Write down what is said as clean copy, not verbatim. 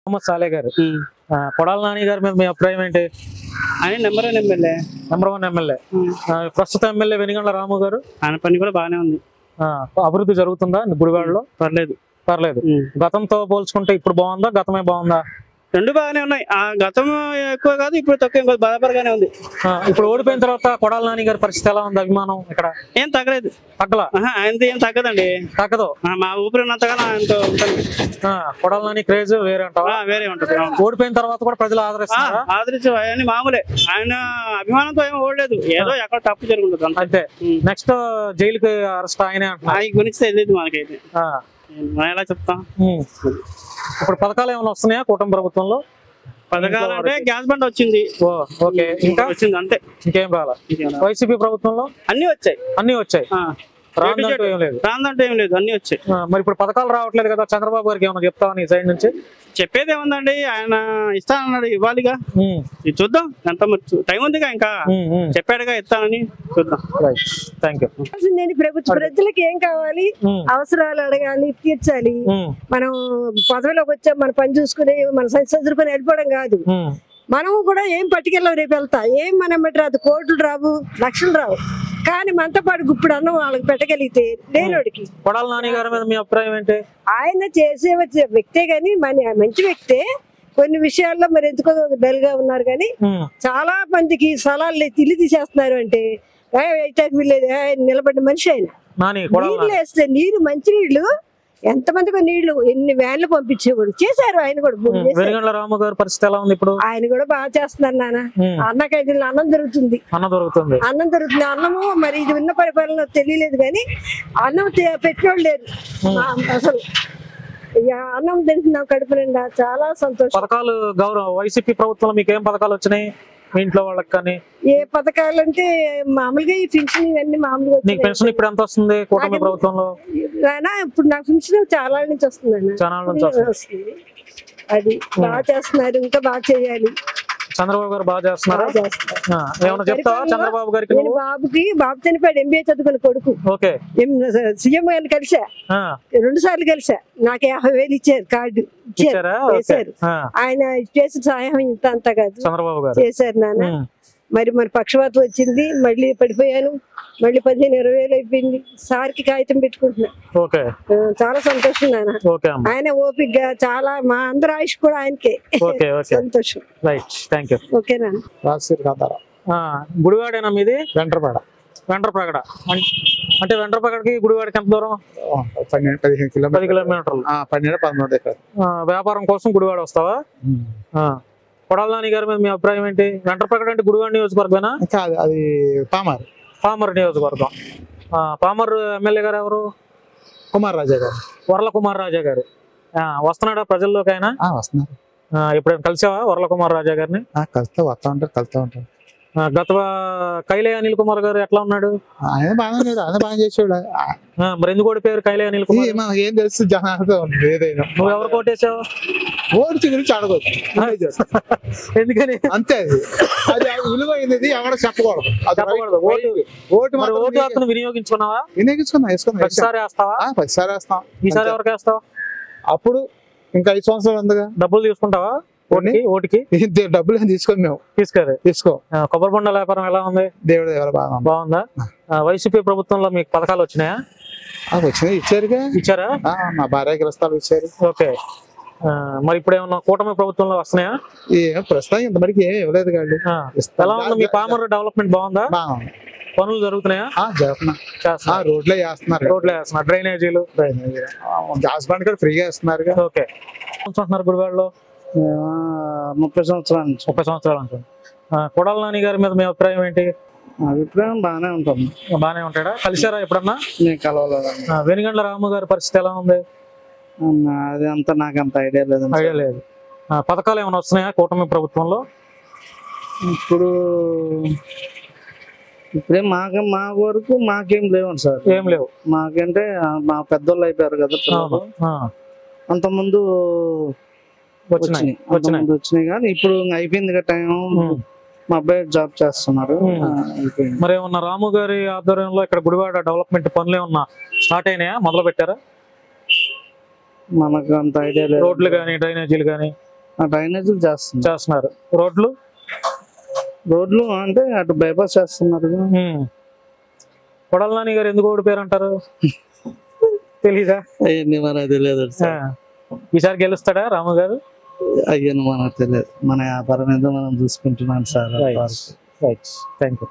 మొహమ్మద్ సాలే గారు. కొడాల నాని గారి మీద మీ అభిప్రాయం ఏంటి? ఆయన నెంబర్ 1 ఎమ్మెల్యే. Number 1 MLA. ప్రస్తుత ఎమ్మెల్యే వెనిగండ్ల రాము గారు. ఆయన పని కూడా బాగానే ఉంది. అభివృద్ధి జరుగుతుందా గుడివాడలో? పర్లేదు. గతంతో పోల్చుకుంటే ఇప్పుడు బాగుందా, గతమే బాగుందా? రెండు బాగానే ఉన్నాయి. ఆ గతం ఎక్కువ కాదు, ఇప్పుడు తక్కువ, బరాబర్గానే ఉంది. ఇప్పుడు ఓడిపోయిన తర్వాత కొడాల నాని గారి పరిస్థితి ఎలా ఉంది? అభిమానం ఇక్కడ ఏం తగ్గలేదు. తగ్గలా? ఆయనది ఏం తగ్గదండి. తగ్గదు. మా ఊపిరి ఉన్నంతగా ఆయనతో ఉంటుంది. కొడాల నాని క్రేజ్ వేరే అంటావా? వేరే ఉంటుంది. ఓడిపోయిన తర్వాత కూడా ప్రజలు ఆదరించే ఆయన మామూలే. ఆయన అభిమానంతో ఏమో ఓడలేదు, ఏదో ఎక్కడ తప్పు జరుగుతుంది అంతే. నెక్స్ట్ జైలుకి అరెస్ట్ ఆయన గురించి తెలియదు మనకైతే, ఎలా చెప్తాం. ఇప్పుడు పథకాలు ఏమైనా వస్తున్నాయా కూటమి ప్రభుత్వంలో? పథకాలు అంటే గ్యాస్ బండ్ వచ్చింది. ఓకే, ఇంకా వచ్చింది అంతే, ఇంకేం రాలా. వైసీపీ ప్రభుత్వంలో అన్ని వచ్చాయి. రాందంటూ ఏం లేదు, అన్ని వచ్చాయి. మరి ఇప్పుడు పథకాలు రావట్లేదు కదా, చంద్రబాబు గారికి ఏమైనా చెప్తావా నీ సైడ్ నుంచి? చెప్పేది ఏముందండి, ఆయన ఇస్తానన్నాడు, ఇవ్వాలిగా. చూద్దాం, ఎంత టైం ఉందిగా, ఇంకా చెప్పాడుగా ఇస్తానని, చూద్దాం. ప్రభుత్వ ప్రజలకు ఏం కావాలి, అవసరాలు అడగాలి, తీర్చాలి. మనం పదవిలోకి వచ్చాం, మన పని చూసుకుని మన చదువుకుని వెళ్ళిపోవడం కాదు. మనం కూడా ఏం పట్టుకెళ్ళాం, రేపు వెళ్తా ఏం మనం రాదు, కోట్లు రావు, లక్షలు రావు, కానీ మనతో పాటు గుప్పుడు అన్నం వాళ్ళకి పెట్టగలిగితే లేనోడికి. కొడాల నాని గారి మీద మీ అభిప్రాయం ఏంటి? ఆయన చేసే వ్యక్తే గాని మంచి వ్యక్తే. కొన్ని విషయాల్లో మరి ఎందుకో డల్గా ఉన్నారు, కానీ చాలా మందికి సలాలు తిల్లి తీసేస్తున్నారు. అంటే నిలబడిన మనిషి ఆయన. నీళ్ళు వేస్తే నీరు, మంచి నీళ్లు ఎంతమందికి నీళ్లు ఎన్ని వ్యాన్లు పంపించేవాడు, చేశారు ఆయన కూడా. వెనిగండ్ల రాము గారి పరిస్థితి ఎలా ఉంది ఇప్పుడు? ఆయన కూడా బాగా చేస్తున్నారు నాన్న. అన్నకైతే అన్నం దొరుకుతుంది. అన్నము మరి ఇది ఉన్న పరిపాలన తెలియలేదు, కానీ అన్నం పెట్టినోళ్ళు లేరు అసలు. అన్నం తింటున్నాం కడుపు నిండా, చాలా సంతోషం. పథకాలు వైసీపీ ప్రభుత్వంలో మీకు ఏం పథకాలు వచ్చినాయి మీ ఇంట్లో వాళ్ళకి? కానీ ఏ పథకాలు అంటే మామూలుగా ఈ పెన్షన్ ఇవన్నీ మామూలుగా. నీకు పెన్షన్ ఇప్పుడు ఎంత వస్తుంది కూటమి ప్రభుత్వంలో? ఇప్పుడు నాకు పెన్షన్ చాలా నుంచి వస్తుంది. అది బాగా చేస్తున్నారు, ఇంకా బాగా చేయాలి. చంద్రబాబు గారు బాగా చేస్తున్నారు. ఏమన్నా చెప్తావా చంద్రబాబు గారికి? బాబు చనిపోయాడు, ఎంబీఏ చదువుకున్న కొడుకు. సీఎం గారిని కలిసా, 2 సార్లు కలిసా. నాకు 50,000 ఇచ్చారు, కార్డు ఇచ్చారు. ఆయన చేసిన సహాయం ఇంత అంతా కాదు, చంద్రబాబు గారు చేశారు నాన్న. మరి పక్షవాతం వచ్చింది, మళ్ళీ పడిపోయాను, మళ్ళీ 15,000-20,000 అయిపోయింది. సార్కి కాగితం పెట్టుకుంటున్నా. చాలా సంతోషం నాన్న. ఆయన ఓపికగా చాలా, మా అందరు ఆయుష్ కూడా ఆయనకే. సంతోషం. ఓకేనా? గుడివాడేనా మీది? వెంట్రప్రగడ అంటే వెంట్రప్రగడకి గుడివాడకి ఎంత దూరం? 10 కిలోమీటర్లు. వ్యాపారం కోసం గుడివాడ వస్తావా? కొడాల నాని గారి మీద మీ అభిప్రాయం ఏంటి? వెంట్రప్రగడ అంటే గుడివాడ నియోజకవర్గమేనా? అది పామర్ నియోజకవర్గం. పామర్ ఎమ్మెల్యే గారు ఎవరు? వర్ల కుమార్ రాజా గారు. వస్తున్నాడా ప్రజల్లోకి ఆయన? వస్తున్నారు. ఎప్పుడైనా కలిసావా వర్ల కుమార్ రాజా గారిని? కలుస్తూ ఉంటారు. గత కైలే అనిల్ కుమార్ గారు ఎట్లా ఉన్నాడు? ఆయన బాగా చేసాడు. మరి ఎందుకు ఓడిపోయారు కైలే అనిల్ కుమార్? ఏం తెలుసు జనాలతో ఏదైనా. నువ్వు ఎవరు కోటేసావు? ఓటు గురించి అడగొచ్చు, ఎందుకని? అంతే, అది విలువైనది ఎవరు చెప్పకూడదు. ఓటు హక్కును వినియోగించుకున్నావా? వినియోగించుకున్నా. 10 వేస్తావా? 10 వేస్తాం. ఈసారి ఎవరికి వేస్తావు? అప్పుడు ఇంకా 5 సంవత్సరాలు ఉందిగా. డబ్బులు తీసుకుంటావా? ఓటుకి డబ్బులు ఏం తీసుకోండి, మేము తీసుకో. కొబ్బరి బొండాల వ్యాపారం ఎలా ఉంది? దేవుడు బాగుందా? వైసీపీ ప్రభుత్వంలో మీకు పథకాలు వచ్చినాయా? వచ్చినాయి, ఇచ్చారా? మా భార్యకి రస్తాలు ఇచ్చారు. ఓకే, మరి ఇప్పుడు ఏమన్నా కూటమి ప్రభుత్వంలో వస్తున్నాయా? ప్రస్తుతం ఇంతవరకు ఏమి ఇవ్వలేదు కాదు. ఎలా ఉంది మీ పామర్ డెవలప్మెంట్? బాగుందా? పనులు జరుగుతున్నాయా? రోడ్లే వేస్తున్నారు. డ్రైనేజీలు, గ్యాస్ బండ్ కూడా ఫ్రీగా వేస్తున్నారు. ఓకే, గుడివాడలో 30 సంవత్సరాల నుంచి. 30 సంవత్సరాల నుంచి. కొడాల నాని గారి మీద మీ అభిప్రాయం ఏంటి? అభిప్రాయం బాగానే ఉంటుంది. బాగానే ఉంటాడా? కలిసారా ఎప్పుడన్నా? నేను కలవలేదు. వెనిగండ్ల రాము గారి పరిస్థితి ఎలా ఉంది? అది అంతా నాకు అంత ఐడియా లేదు. పథకాలు ఏమైనా వస్తున్నాయా కూటమి ప్రభుత్వంలో? ఇప్పుడే మా వరకు మాకేం లేవండి సార్. ఏం లేవు. మాకంటే మా పెద్దోళ్ళు అయిపోయారు కదా, అంతకుముందు వచ్చినాయి కానీ ఇప్పుడు అయిపోయింది కదా టైం. మా అబ్బాయి జాబ్ చేస్తున్నారు. మరి ఏమన్నా రాము గారి ఆధ్వర్యంలో ఇక్కడ గుడివాడ డెవలప్మెంట్ పనులు ఏమన్నా స్టార్ట్ అయినాయా, మొదలు పెట్టారా? మనకు అంత ఐడియా లేదు. రోడ్లు కానీ డ్రైనేజీలు కానీ డ్రైనేజీలు చేస్తున్నారు. రోడ్లు అంటే అటు బైపాస్ చేస్తున్నారు. కొడాల నాని గారు ఎందుకు ఓడిపోయారు అంటారు? తెలీదా? మనకు తెలియదు. ఈసారి గెలుస్తాడా రాము గారు? అయ్యను మనకు తెలియదు. మన వ్యాపారం ఏదో మనం చూసుకుంటున్నాం సార్. Right, thank you.